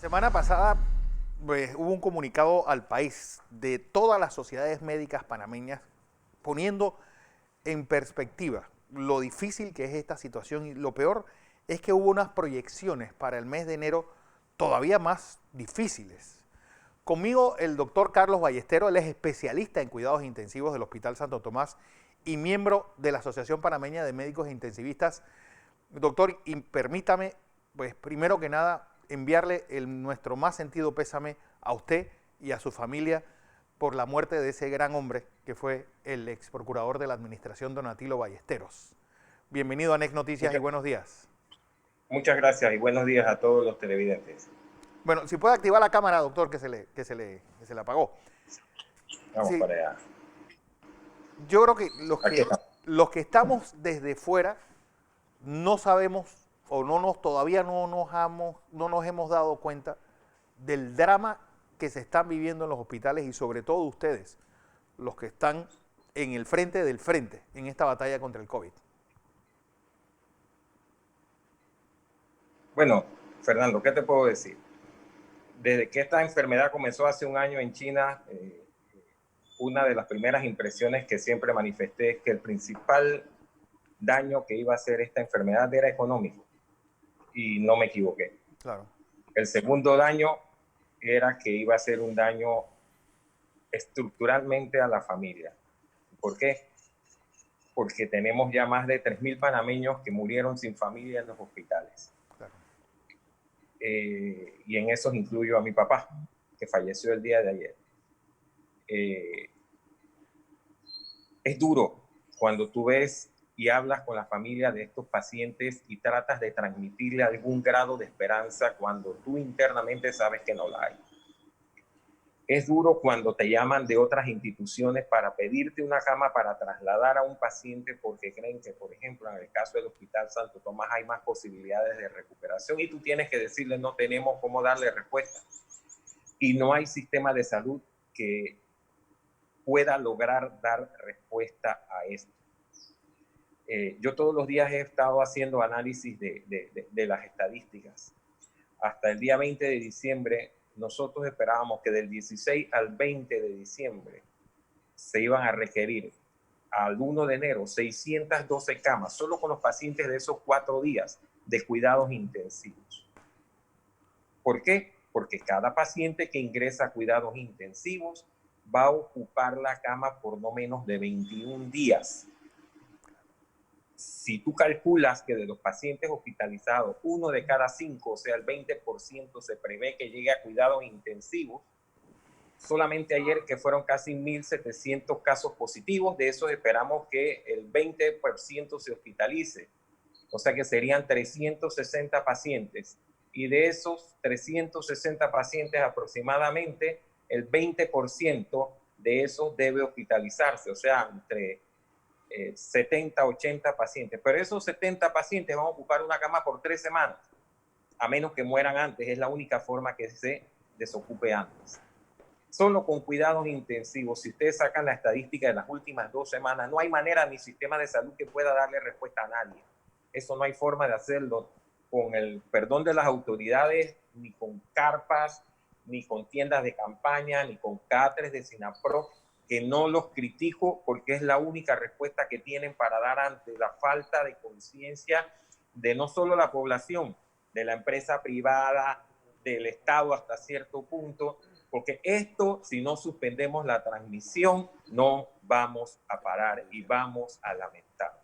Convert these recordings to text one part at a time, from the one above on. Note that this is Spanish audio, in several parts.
Semana pasada pues, hubo un comunicado al país de todas las sociedades médicas panameñas poniendo en perspectiva lo difícil que es esta situación y lo peor es que hubo unas proyecciones para el mes de enero todavía más difíciles. Conmigo el doctor Carlos Ballestero, él es especialista en cuidados intensivos del Hospital Santo Tomás y miembro de la Asociación Panameña de Médicos Intensivistas. Doctor, y permítame, pues primero que nada, enviarle nuestro más sentido pésame a usted y a su familia por la muerte de ese gran hombre que fue el ex procurador de la administración, don Atilo Ballesteros. Bienvenido a NEC Noticias y Muchas, buenos días. muchas gracias y buenos días a todos los televidentes. Bueno, si puede activar la cámara, doctor, que se le apagó. Vamos Sí, para allá. yo creo que Aquí estamos. los que estamos desde fuera no sabemos o todavía no nos hemos dado cuenta del drama que se están viviendo en los hospitales y sobre todo ustedes, los que están en el frente del frente en esta batalla contra el COVID. Bueno, Fernando, ¿qué te puedo decir? Desde que esta enfermedad comenzó hace un año en China, una de las primeras impresiones que siempre manifesté es que el principal daño que iba a hacer esta enfermedad era económico, y no me equivoqué. Claro. El segundo daño era que iba a ser un daño estructuralmente a la familia. ¿Por qué? Porque tenemos ya más de 3.000 panameños que murieron sin familia en los hospitales. Claro. Y en esos incluyo a mi papá, que falleció el día de ayer. Es duro cuando tú ves y hablas con la familia de estos pacientes y tratas de transmitirle algún grado de esperanza cuando tú internamente sabes que no la hay. Es duro cuando te llaman de otras instituciones para pedirte una cama para trasladar a un paciente porque creen que, por ejemplo, en el caso del Hospital Santo Tomás hay más posibilidades de recuperación y tú tienes que decirle no tenemos cómo darle respuesta. Y no hay sistema de salud que pueda lograr dar respuesta a esto. Yo todos los días he estado haciendo análisis de las estadísticas. Hasta el día 20 de diciembre, nosotros esperábamos que del 16 al 20 de diciembre se iban a requerir al 1 de enero 612 camas, solo con los pacientes de esos 4 días de cuidados intensivos. ¿Por qué? Porque cada paciente que ingresa a cuidados intensivos va a ocupar la cama por no menos de 21 días. Si tú calculas que de los pacientes hospitalizados, 1 de cada 5, o sea, el 20% se prevé que llegue a cuidados intensivos, solamente ayer que fueron casi 1.700 casos positivos, de esos esperamos que el 20% se hospitalice, o sea que serían 360 pacientes. Y de esos 360 pacientes aproximadamente, el 20% de esos debe hospitalizarse, o sea, entre 70, 80 pacientes. Pero esos 70 pacientes van a ocupar una cama por 3 semanas, a menos que mueran antes. Es la única forma que se desocupe antes. Solo con cuidados intensivos, si ustedes sacan la estadística de las últimas 2 semanas, no hay manera ni sistema de salud que pueda darle respuesta a nadie. Eso no hay forma de hacerlo con el perdón de las autoridades, ni con carpas, ni con tiendas de campaña, ni con catres de SINAPRO, que no los critico porque es la única respuesta que tienen para dar ante la falta de conciencia de no solo la población, de la empresa privada, del Estado hasta cierto punto, porque esto, si no suspendemos la transmisión, no vamos a parar y vamos a lamentar.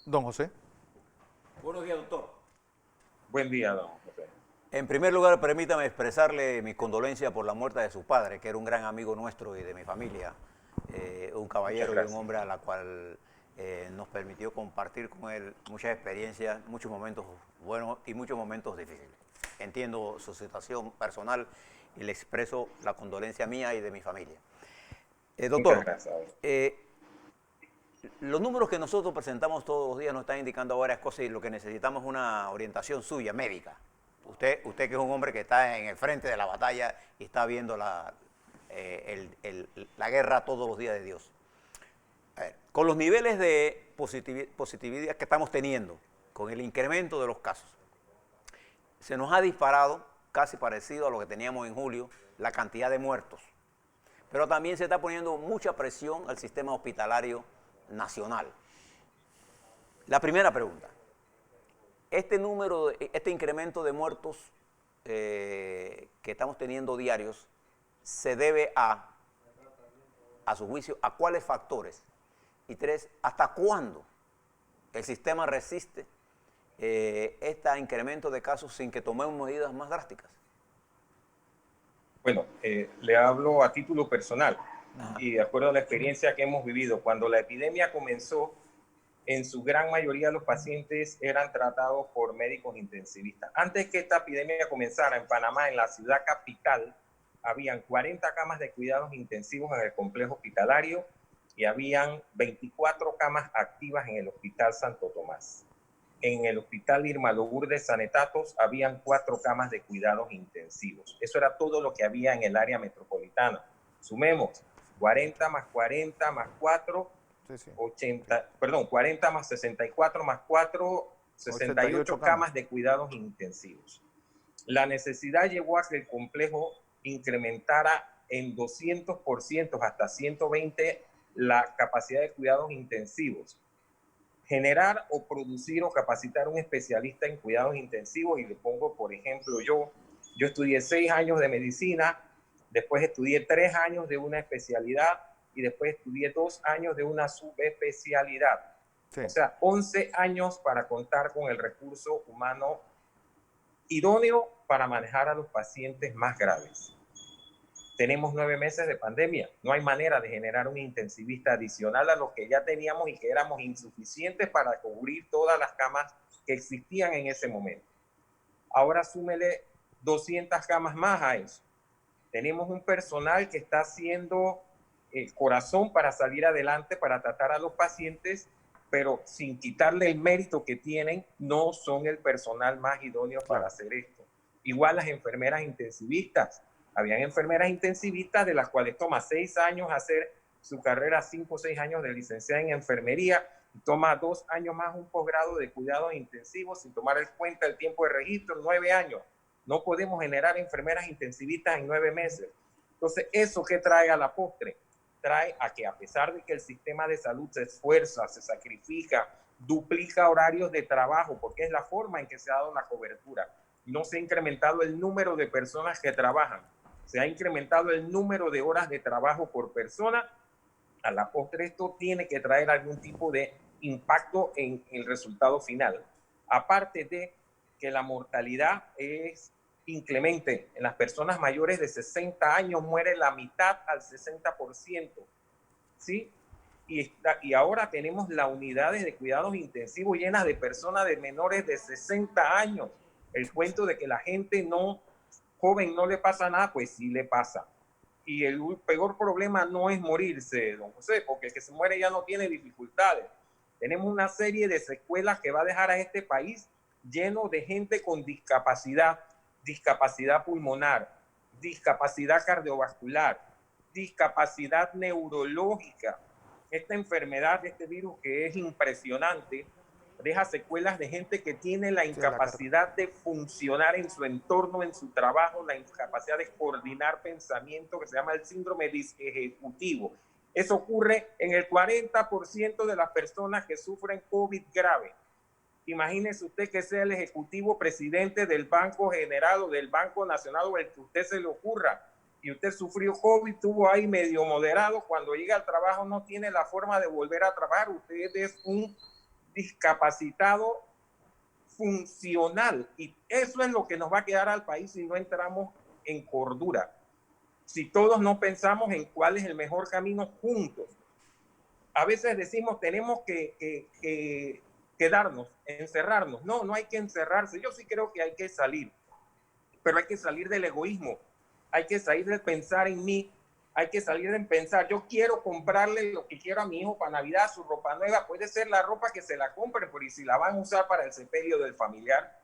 Don José. Buenos días, doctor. Buen día, don José. En primer lugar, permítame expresarle mi condolencia por la muerte de su padre, que era un gran amigo nuestro y de mi familia, un caballero y un hombre a la cual nos permitió compartir con él muchas experiencias, muchos momentos buenos y muchos momentos difíciles. Entiendo su situación personal y le expreso la condolencia mía y de mi familia. Muchas Doctor, gracias. los números que nosotros presentamos todos los días nos están indicando varias cosas y lo que necesitamos es una orientación suya, médica. Usted que es un hombre que está en el frente de la batalla y está viendo la guerra todos los días de Dios. A ver, con los niveles de positividad que estamos teniendo, con el incremento de los casos, se nos ha disparado casi parecido a lo que teníamos en julio, la cantidad de muertos. Pero también se está poniendo mucha presión al sistema hospitalario nacional. La primera pregunta, este incremento de muertos que estamos teniendo diarios, ¿se debe a su juicio, a cuáles factores? Y 3, ¿hasta cuándo el sistema resiste este incremento de casos sin que tomemos medidas más drásticas? Bueno, le hablo a título personal y de acuerdo a la experiencia que hemos vivido. Cuando la epidemia comenzó, en su gran mayoría los pacientes eran tratados por médicos intensivistas. Antes que esta epidemia comenzara en Panamá, en la ciudad capital, habían 40 camas de cuidados intensivos en el complejo hospitalario y habían 24 camas activas en el Hospital Santo Tomás. En el Hospital Irma Lourdes Sanetatos habían 4 camas de cuidados intensivos. Eso era todo lo que había en el área metropolitana. Sumemos 40 más 40 más 4, 40 más 64 más 4, 68 camas de cuidados intensivos. La necesidad llevó a que el complejo incrementara en 200% hasta 120 la capacidad de cuidados intensivos. Generar o producir o capacitar un especialista en cuidados intensivos, y le pongo, por ejemplo, yo estudié 6 años de medicina, después estudié 3 años de una especialidad y después estudié 2 años de una subespecialidad. Sí. O sea, 11 años para contar con el recurso humano idóneo para manejar a los pacientes más graves. Tenemos 9 meses de pandemia. No hay manera de generar un intensivista adicional a los que ya teníamos y que éramos insuficientes para cubrir todas las camas que existían en ese momento. Ahora súmele 200 camas más a eso. Tenemos un personal que está haciendo el corazón para salir adelante, para tratar a los pacientes, pero sin quitarle el mérito que tienen, no son el personal más idóneo para hacer esto. Igual las enfermeras intensivistas. Habían enfermeras intensivistas de las cuales toma 6 años hacer su carrera, 5 o 6 años de licenciada en enfermería, y toma 2 años más un posgrado de cuidados intensivos sin tomar en cuenta el tiempo de registro, 9 años. No podemos generar enfermeras intensivistas en 9 meses. Entonces, ¿eso qué trae a la postre? Trae a que, a pesar de que el sistema de salud se esfuerza, se sacrifica, duplica horarios de trabajo, porque es la forma en que se ha dado la cobertura, no se ha incrementado el número de personas que trabajan. Se ha incrementado el número de horas de trabajo por persona. A la postre esto tiene que traer algún tipo de impacto en el resultado final. Aparte de que la mortalidad es inclemente. En las personas mayores de 60 años muere la mitad al 60%. ¿Sí? Y ahora tenemos las unidades de cuidados intensivos llenas de personas de menores de 60 años. El cuento de que la gente joven no le pasa nada, pues sí le pasa. Y el peor problema no es morirse, don José, porque el que se muere ya no tiene dificultades. Tenemos una serie de secuelas que va a dejar a este país lleno de gente con discapacidad, discapacidad pulmonar, discapacidad cardiovascular, discapacidad neurológica. Esta enfermedad, este virus que es impresionante, deja secuelas de gente que tiene la incapacidad de funcionar en su entorno, en su trabajo, la incapacidad de coordinar pensamiento, que se llama el síndrome disejecutivo. Eso ocurre en el 40% de las personas que sufren COVID grave. Imagínese usted que sea el ejecutivo presidente del Banco General o del Banco Nacional o el que usted se le ocurra, y usted sufrió COVID, tuvo ahí medio moderado, cuando llega al trabajo no tiene la forma de volver a trabajar, usted es un discapacitado funcional, y eso es lo que nos va a quedar al país si no entramos en cordura, si todos no pensamos en cuál es el mejor camino juntos. A veces decimos tenemos que quedarnos, encerrarnos. No hay que encerrarse. Yo sí creo que hay que salir, pero hay que salir del egoísmo, hay que salir de pensar en mí, hay que salir de pensar, yo quiero comprarle lo que quiero a mi hijo para Navidad, su ropa nueva, puede ser la ropa que se la compren, pero y si la van a usar para el sepelio del familiar,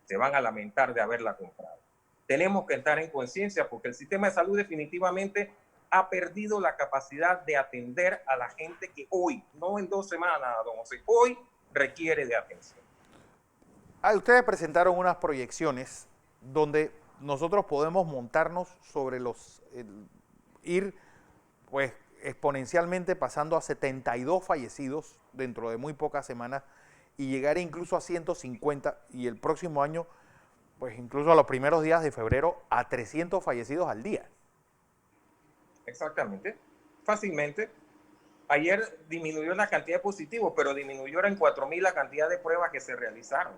se van a lamentar de haberla comprado. Tenemos que estar en conciencia porque el sistema de salud definitivamente ha perdido la capacidad de atender a la gente que hoy, no en 2 semanas, don José, hoy requiere de atención. Ustedes presentaron unas proyecciones donde nosotros podemos montarnos sobre ir pues exponencialmente pasando a 72 fallecidos dentro de muy pocas semanas y llegar incluso a 150 y el próximo año, pues incluso a los primeros días de febrero, a 300 fallecidos al día. Exactamente, fácilmente. Ayer disminuyó la cantidad de positivos, pero disminuyó en 4.000 la cantidad de pruebas que se realizaron.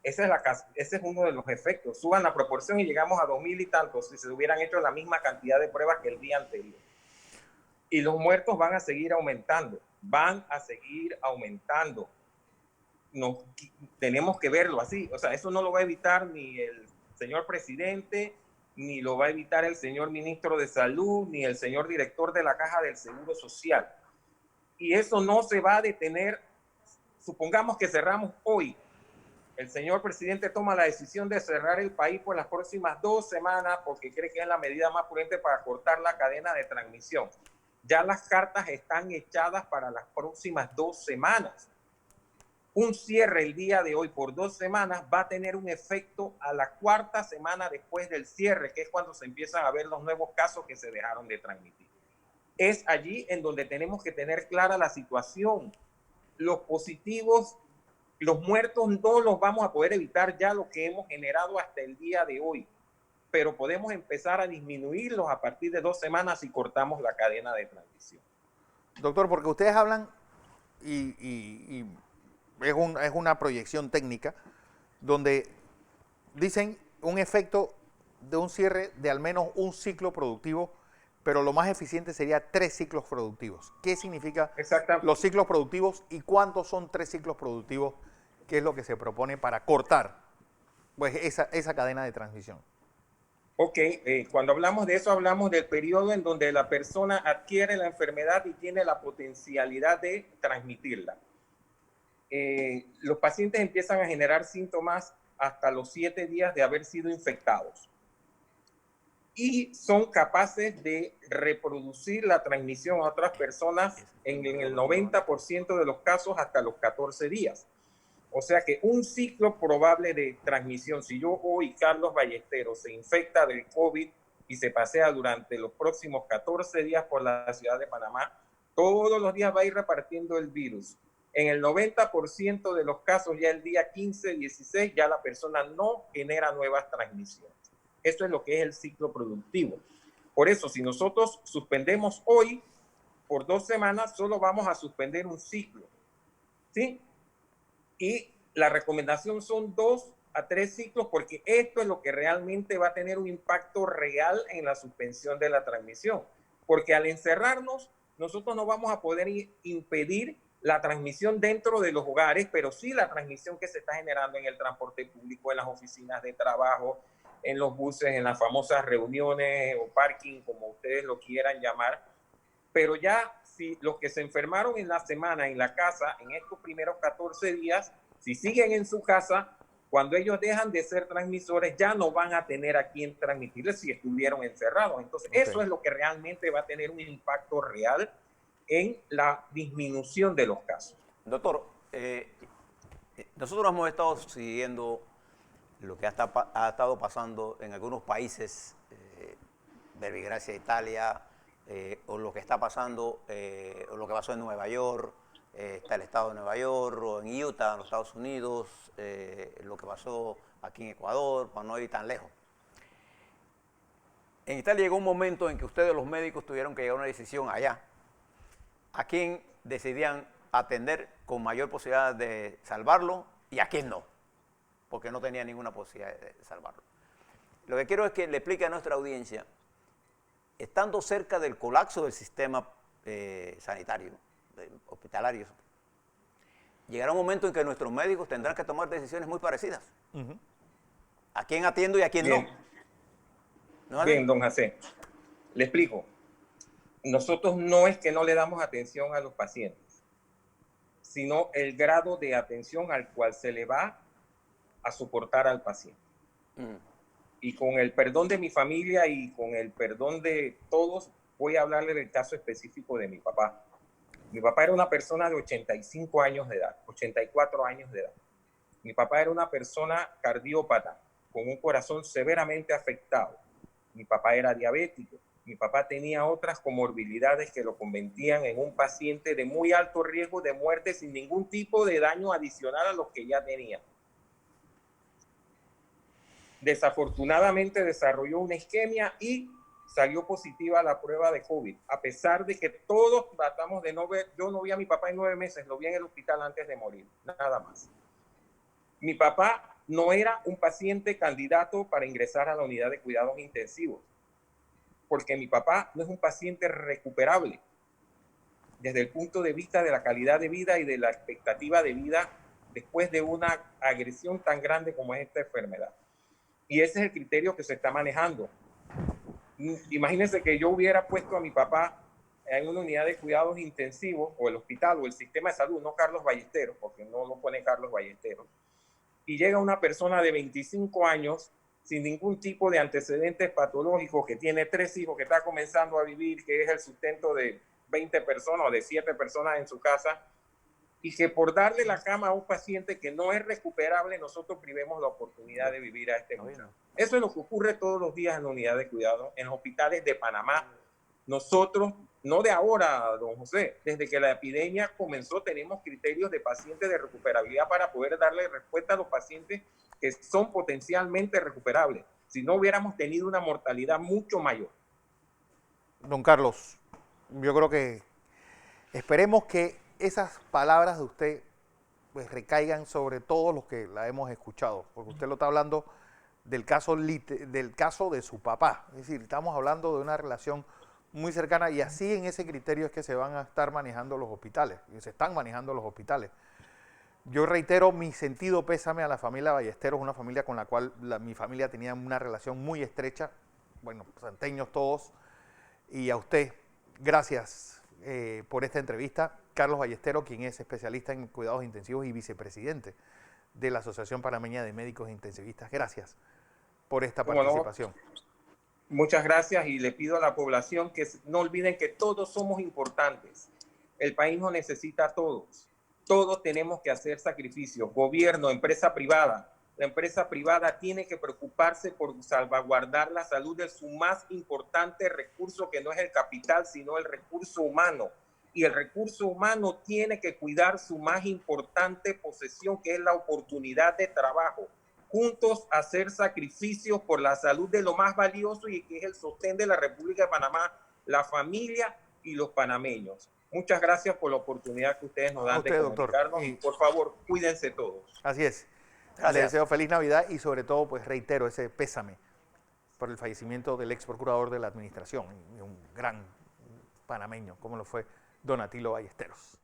Ese es uno de los efectos. Suban la proporción y llegamos a 2.000 y tantos si se hubieran hecho la misma cantidad de pruebas que el día anterior. Y los muertos van a seguir aumentando, tenemos que verlo así. O sea, eso no lo va a evitar ni el señor presidente, ni lo va a evitar el señor ministro de Salud, ni el señor director de la Caja del Seguro Social. Y eso no se va a detener. Supongamos que cerramos hoy. El señor presidente toma la decisión de cerrar el país por las próximas 2 semanas porque cree que es la medida más prudente para cortar la cadena de transmisión. Ya las cartas están echadas para las próximas 2 semanas. Un cierre el día de hoy por 2 semanas va a tener un efecto a la 4ª semana después del cierre, que es cuando se empiezan a ver los nuevos casos que se dejaron de transmitir. Es allí en donde tenemos que tener clara la situación. Los positivos, los muertos no los vamos a poder evitar ya lo que hemos generado hasta el día de hoy, pero podemos empezar a disminuirlos a partir de 2 semanas si cortamos la cadena de transmisión. Doctor, porque ustedes hablan y es una proyección técnica donde dicen un efecto de un cierre de al menos un ciclo productivo, pero lo más eficiente sería 3 ciclos productivos. ¿Qué significa los ciclos productivos y cuántos son 3 ciclos productivos? ¿Qué es lo que se propone para cortar pues, esa cadena de transmisión? Ok, cuando hablamos de eso, hablamos del periodo en donde la persona adquiere la enfermedad y tiene la potencialidad de transmitirla. Los pacientes empiezan a generar síntomas hasta los 7 días de haber sido infectados y son capaces de reproducir la transmisión a otras personas en el 90% de los casos hasta los 14 días. O sea que un ciclo probable de transmisión, si yo hoy, Carlos Ballesteros, se infecta del COVID y se pasea durante los próximos 14 días por la ciudad de Panamá, todos los días va a ir repartiendo el virus. En el 90% de los casos, ya el día 15, 16, ya la persona no genera nuevas transmisiones. Esto es lo que es el ciclo productivo. Por eso, si nosotros suspendemos hoy, por 2 semanas, solo vamos a suspender un ciclo. ¿Sí? Y la recomendación son 2 a 3 ciclos porque esto es lo que realmente va a tener un impacto real en la suspensión de la transmisión. Porque al encerrarnos, nosotros no vamos a poder impedir la transmisión dentro de los hogares, pero sí la transmisión que se está generando en el transporte público, en las oficinas de trabajo, en los buses, en las famosas reuniones o parking, como ustedes lo quieran llamar. Pero ya si los que se enfermaron en la semana en la casa, en estos primeros 14 días, si siguen en su casa, cuando ellos dejan de ser transmisores, ya no van a tener a quién transmitirles si estuvieron encerrados. Entonces, eso es lo que realmente va a tener un impacto real en la disminución de los casos. Doctor, nosotros hemos estado siguiendo lo que ha estado pasando en algunos países, Verbigracia, Italia, o lo que está pasando, o lo que pasó en Nueva York, está el estado de Nueva York, o en Utah, en los Estados Unidos, lo que pasó aquí en Ecuador, para no ir tan lejos. En Italia llegó un momento en que ustedes, los médicos, tuvieron que llegar a una decisión allá, a quién decidían atender con mayor posibilidad de salvarlo y a quién no, porque no tenía ninguna posibilidad de salvarlo. Lo que quiero es que le explique a nuestra audiencia, estando cerca del colapso del sistema sanitario, hospitalario, llegará un momento en que nuestros médicos tendrán que tomar decisiones muy parecidas. ¿A quién atiendo y a quién Bien. no? Bien, don José, le explico. Nosotros no es que no le damos atención a los pacientes, sino el grado de atención al cual se le va a soportar al paciente. Y con el perdón de mi familia y con el perdón de todos, voy a hablarle del caso específico de mi papá. Mi papá era una persona de 85 años de edad, 84 años de edad. Mi papá era una persona cardiópata, con un corazón severamente afectado. Mi papá era diabético. Mi papá tenía otras comorbilidades que lo convertían en un paciente de muy alto riesgo de muerte sin ningún tipo de daño adicional a los que ya tenía. Desafortunadamente desarrolló una isquemia y salió positiva a la prueba de COVID, a pesar de que todos tratamos de no ver. Yo no vi a mi papá en 9 meses, lo vi en el hospital antes de morir, nada más. Mi papá no era un paciente candidato para ingresar a la unidad de cuidados intensivos, porque mi papá no es un paciente recuperable desde el punto de vista de la calidad de vida y de la expectativa de vida después de una agresión tan grande como es esta enfermedad. Y ese es el criterio que se está manejando. Imagínense que yo hubiera puesto a mi papá en una unidad de cuidados intensivos, o el hospital, o el sistema de salud, no Carlos Ballesteros, porque no lo pone Carlos Ballesteros, y llega una persona de 25 años sin ningún tipo de antecedentes patológicos, que tiene 3 hijos, que está comenzando a vivir, que es el sustento de 20 personas o de 7 personas en su casa, y que por darle la cama a un paciente que no es recuperable, nosotros privemos la oportunidad de vivir a este muchacho. Eso es lo que ocurre todos los días en la unidad de cuidado, en los hospitales de Panamá. Nosotros, no de ahora, don José, desde que la epidemia comenzó, tenemos criterios de pacientes de recuperabilidad para poder darle respuesta a los pacientes que son potencialmente recuperables. Si no, hubiéramos tenido una mortalidad mucho mayor. Don Carlos, yo creo que esperemos que esas palabras de usted pues recaigan sobre todos los que la hemos escuchado, porque usted lo está hablando del caso de su papá, es decir, estamos hablando de una relación muy cercana, y así en ese criterio es que se van a estar manejando los hospitales, y se están manejando los hospitales. Yo reitero mi sentido pésame a la familia Ballesteros, una familia con la cual mi familia tenía una relación muy estrecha, bueno, santeños todos, y a usted, gracias por esta entrevista. Carlos Ballesteros, quien es especialista en cuidados intensivos y vicepresidente de la Asociación Panameña de Médicos Intensivistas. Gracias por esta participación. Muchas gracias, y le pido a la población que no olviden que todos somos importantes. El país nos necesita a todos. Todos tenemos que hacer sacrificios. Gobierno, empresa privada. La empresa privada tiene que preocuparse por salvaguardar la salud de su más importante recurso, que no es el capital, sino el recurso humano. Y el recurso humano tiene que cuidar su más importante posesión, que es la oportunidad de trabajo. Juntos hacer sacrificios por la salud de lo más valioso y que es el sostén de la República de Panamá, la familia y los panameños. Muchas gracias por la oportunidad que ustedes nos dan de comunicarnos, y por favor, cuídense todos. Así es. Gracias. Les deseo feliz Navidad, y sobre todo, pues reitero ese pésame por el fallecimiento del ex procurador de la administración, un gran panameño, como lo fue Don Atilo Ballesteros.